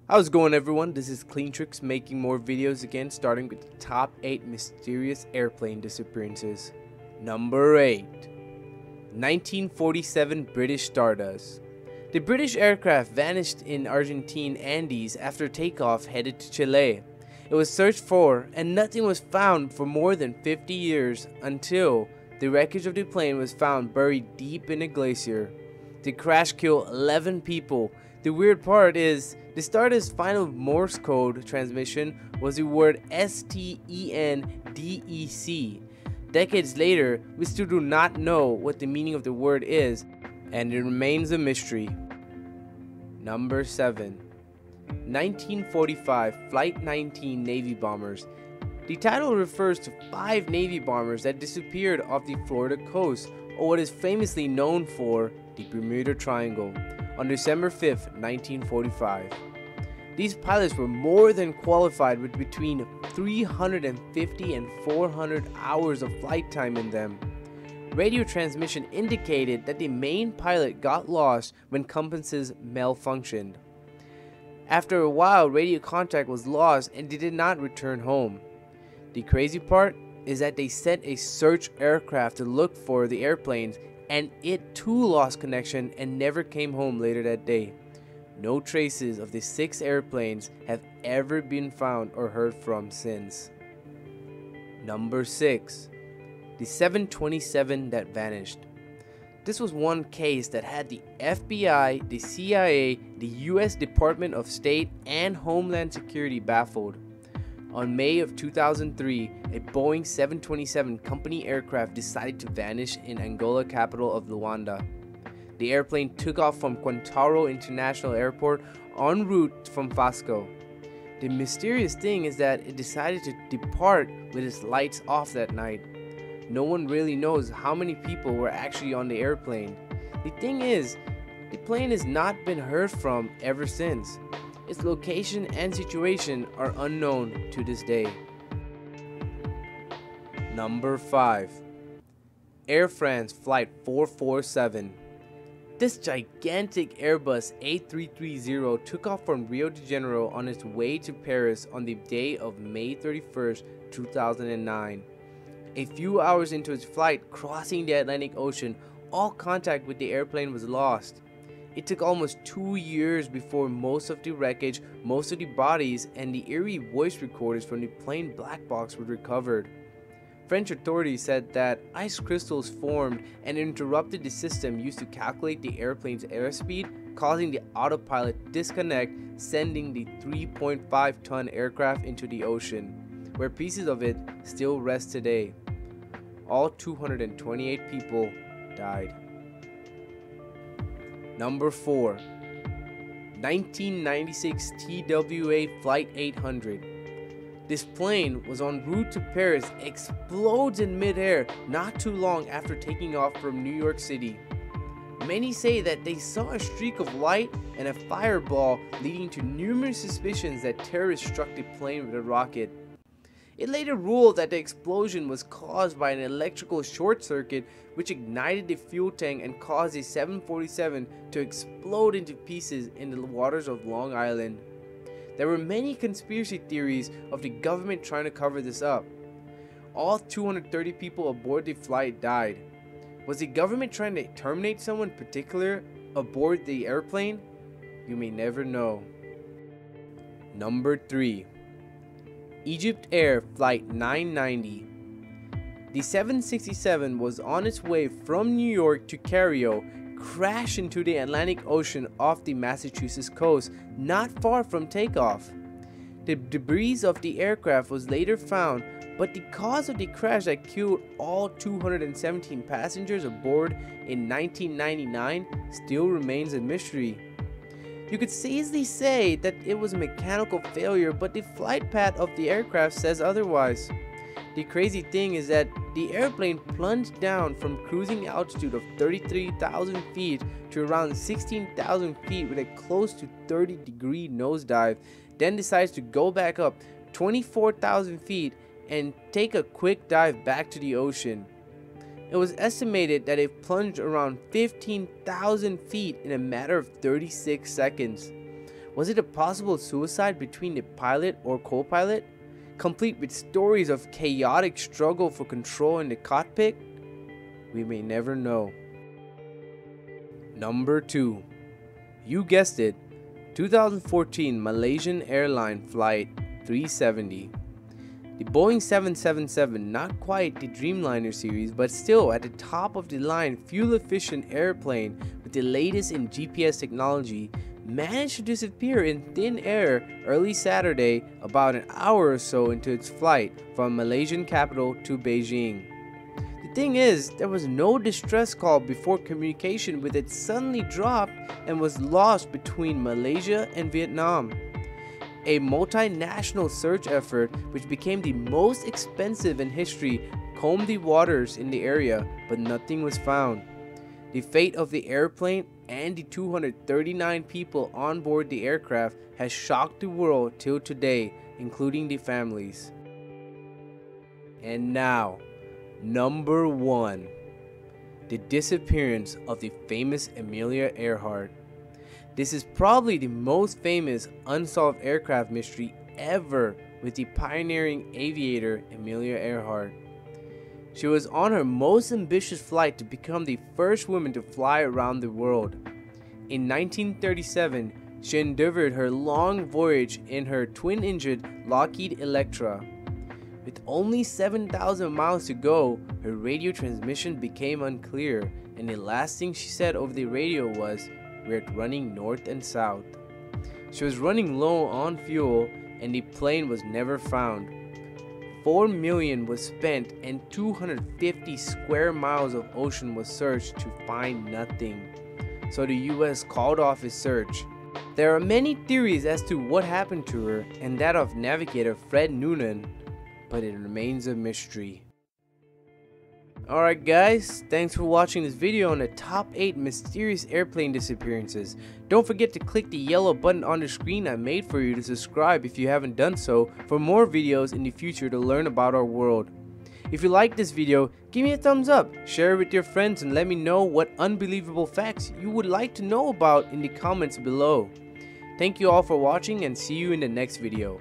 How's it going, everyone? This is Clean Tricks making more videos again, starting with the top 8 mysterious airplane disappearances. Number 8. 1947 British Stardust. The British aircraft vanished in Argentine Andes after takeoff headed to Chile. It was searched for and nothing was found for more than 50 years until the wreckage of the plane was found buried deep in a glacier. The crash killed 11 people. The weird part is, the Stardust's final Morse code transmission was the word STENDEC. Decades later, we still do not know what the meaning of the word is, and it remains a mystery. Number 7. 1945 Flight 19 Navy bombers. The title refers to 5 Navy bombers that disappeared off the Florida coast, or what is famously known for, the Bermuda Triangle, on December 5, 1945. These pilots were more than qualified with between 350 and 400 hours of flight time in them. Radio transmission indicated that the main pilot got lost when compasses malfunctioned. After a while, radio contact was lost and they did not return home. The crazy part is that they sent a search aircraft to look for the airplanes, and it too lost connection and never came home later that day. No traces of the 6 airplanes have ever been found or heard from since. Number 6. The 727 that vanished. This was one case that had the FBI, the CIA, the US Department of State, and Homeland Security baffled. On May of 2003, a Boeing 727 company aircraft decided to vanish in Angola capital of Luanda. The airplane took off from Quintaro International Airport en route from Fasco. The mysterious thing is that it decided to depart with its lights off that night. No one really knows how many people were actually on the airplane. The thing is, the plane has not been heard from ever since. Its location and situation are unknown to this day. Number 5. Air France Flight 447. This gigantic Airbus A330 took off from Rio de Janeiro on its way to Paris on the day of May 31st, 2009. A few hours into its flight crossing the Atlantic Ocean, all contact with the airplane was lost. It took almost 2 years before most of the wreckage, most of the bodies, and the eerie voice recorders from the plane black box were recovered. French authorities said that ice crystals formed and interrupted the system used to calculate the airplane's airspeed, causing the autopilot disconnect, sending the 3.5-ton aircraft into the ocean, where pieces of it still rest today. All 228 people died. Number 4. 1996 TWA Flight 800. This plane was en route to Paris, explodes in midair not too long after taking off from New York City. Many say that they saw a streak of light and a fireball, leading to numerous suspicions that terrorists struck the plane with a rocket. It later ruled that the explosion was caused by an electrical short circuit which ignited the fuel tank and caused the 747 to explode into pieces in the waters of Long Island. There were many conspiracy theories of the government trying to cover this up. All 230 people aboard the flight died. Was the government trying to terminate someone particular aboard the airplane? You may never know. Number 3. Egypt Air Flight 990. The 767 was on its way from New York to Cairo, crashed into the Atlantic Ocean off the Massachusetts coast, not far from takeoff. The debris of the aircraft was later found, but the cause of the crash that killed all 217 passengers aboard in 1999 still remains a mystery. You could easily say that it was a mechanical failure, but the flight path of the aircraft says otherwise. The crazy thing is that the airplane plunged down from cruising altitude of 33,000 feet to around 16,000 feet with a close to 30-degree nosedive, then decides to go back up 24,000 feet and take a quick dive back to the ocean. It was estimated that it plunged around 15,000 feet in a matter of 36 seconds. Was it a possible suicide between the pilot or co-pilot, complete with stories of chaotic struggle for control in the cockpit? We may never know. Number 2. You guessed it, 2014 Malaysian Airlines Flight 370. The Boeing 777, not quite the Dreamliner series, but still at the top of the line fuel-efficient airplane with the latest in GPS technology, managed to disappear in thin air early Saturday, about an hour or so into its flight from Malaysian capital to Beijing. The thing is, there was no distress call before communication with it suddenly dropped and was lost between Malaysia and Vietnam. A multinational search effort, which became the most expensive in history, combed the waters in the area, but nothing was found. The fate of the airplane and the 239 people on board the aircraft has shocked the world till today, including the families. And now, number 1. The disappearance of the famous Amelia Earhart. This is probably the most famous unsolved aircraft mystery ever, with the pioneering aviator Amelia Earhart. She was on her most ambitious flight to become the first woman to fly around the world. In 1937, she endeavored her long voyage in her twin-engined Lockheed Electra. With only 7,000 miles to go, her radio transmission became unclear, and the last thing she said over the radio was, "We're running north and south." She was running low on fuel, and the plane was never found. $4 million was spent and 250 square miles of ocean was searched to find nothing. So the US called off its search. There are many theories as to what happened to her, and that of navigator Fred Noonan, but it remains a mystery. Alright guys, thanks for watching this video on the top 8 mysterious airplane disappearances. Don't forget to click the yellow button on the screen I made for you to subscribe if you haven't done so for more videos in the future to learn about our world. If you like this video, give me a thumbs up, share it with your friends, and let me know what unbelievable facts you would like to know about in the comments below. Thank you all for watching, and see you in the next video.